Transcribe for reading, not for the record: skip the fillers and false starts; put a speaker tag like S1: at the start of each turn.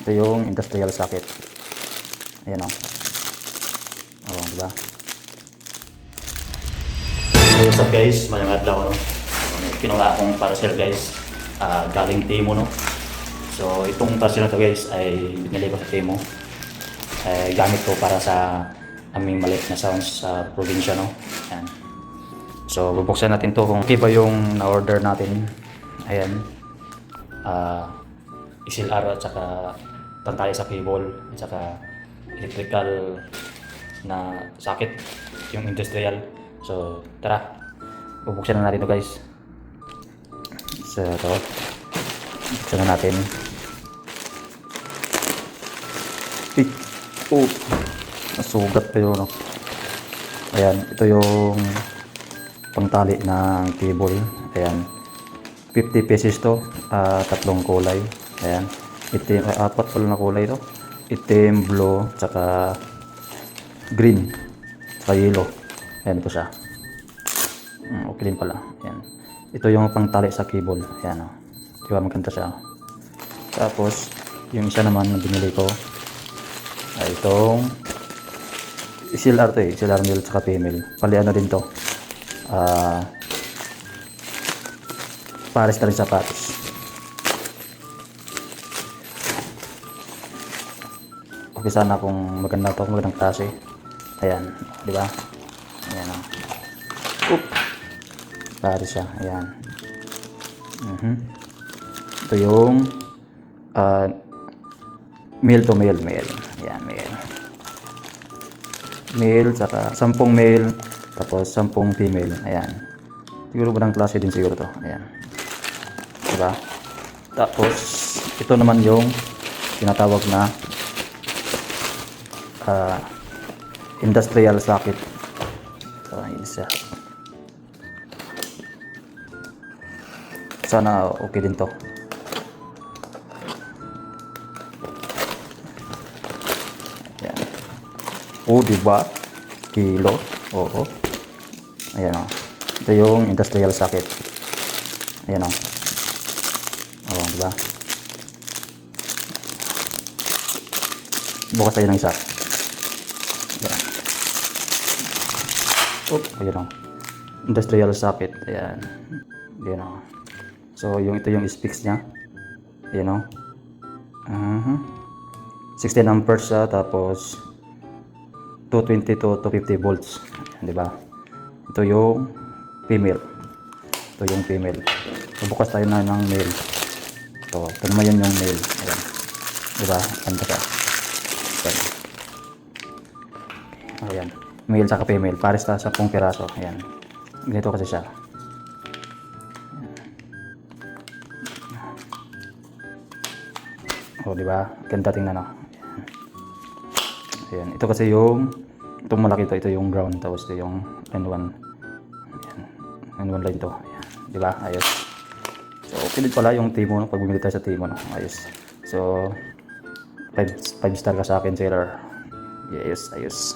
S1: Ito yung industrial socket. Ayan o. Oh, diba? So, what's up guys? Mayang adlaw, no? Kinuha akong parcel guys. Galing Temo, no? So, itong parcel na to guys ay binili ko sa Temo. Gamit ko para sa aming maliit na sounds sa probinsya, no? Ayan. So, bubuksan natin to kung okay ba yung na-order natin. Ayan. XLR at saka pantay sa cable at saka electrical na socket, yung industrial. So, tara. Bubuksan na natin to guys. So, ito. Buksan na natin. Oh, nasugat pa yun, no? Ayan, ito yung pangtali ng cable. Ayan, 50 pieces to, tatlong kulay. Ayan, itim, apat pala na kulay to. Itim, blue, tsaka green, tsaka yellow. Ayan, ito siya. Okay din pala. Ayan, ito yung pangtali sa cable. Ayan, oh. Diba, maganda siya. Tapos, yung isa naman na binili ko ay itong XLR to eh. XLR male tsaka female. Pali ano din to. Pares na rin sapatos. Okay sana kung maganda to, magandang klase. Ayan, di ba? Ayan o. Oop! Pares siya. Ayan. Ito yung male to male. Ayan, male. Male, saka 10 male, tapos 10 female. Ayan. Siguro magandang klase din siguro to. Ayan. Diba? Tapos, ito naman yung tinatawag na industrial socket. So, isa. Sana okay din to. Ayan. Oh, diba? Kilo. Oo. Ayan o. Ito yung industrial socket. Ayan o. Oo, diba? Bukas tayo ng isa. Ayan. Oop, ayan o. Industrial socket. Ayan. Ayan o. So, ito yung specs niya. Ayan o. 16 amperes siya, tapos 220 to 250 volts. Ayan, diba? Ito yung female. Ito yung female. So, bukas tayo na ng male. So, ito naman yun yung male. Ayan. Diba? Ganda siya. Ayan. Male saka female. Pares na 10 piraso. Ayan. Ganito kasi siya. O, diba? Ganda tingnan, no? Ayan. Ito kasi yung itong malaki to. Ito yung ground. Tapos ito yung N1. Ayan. N1 line to. Ayan. Diba? Ayos. So, okay din pala yung Temo, no? Pag bumili tayo sa Temo, no? Ayos. So, 5 star ka sa akin, seller. Yes, ayos.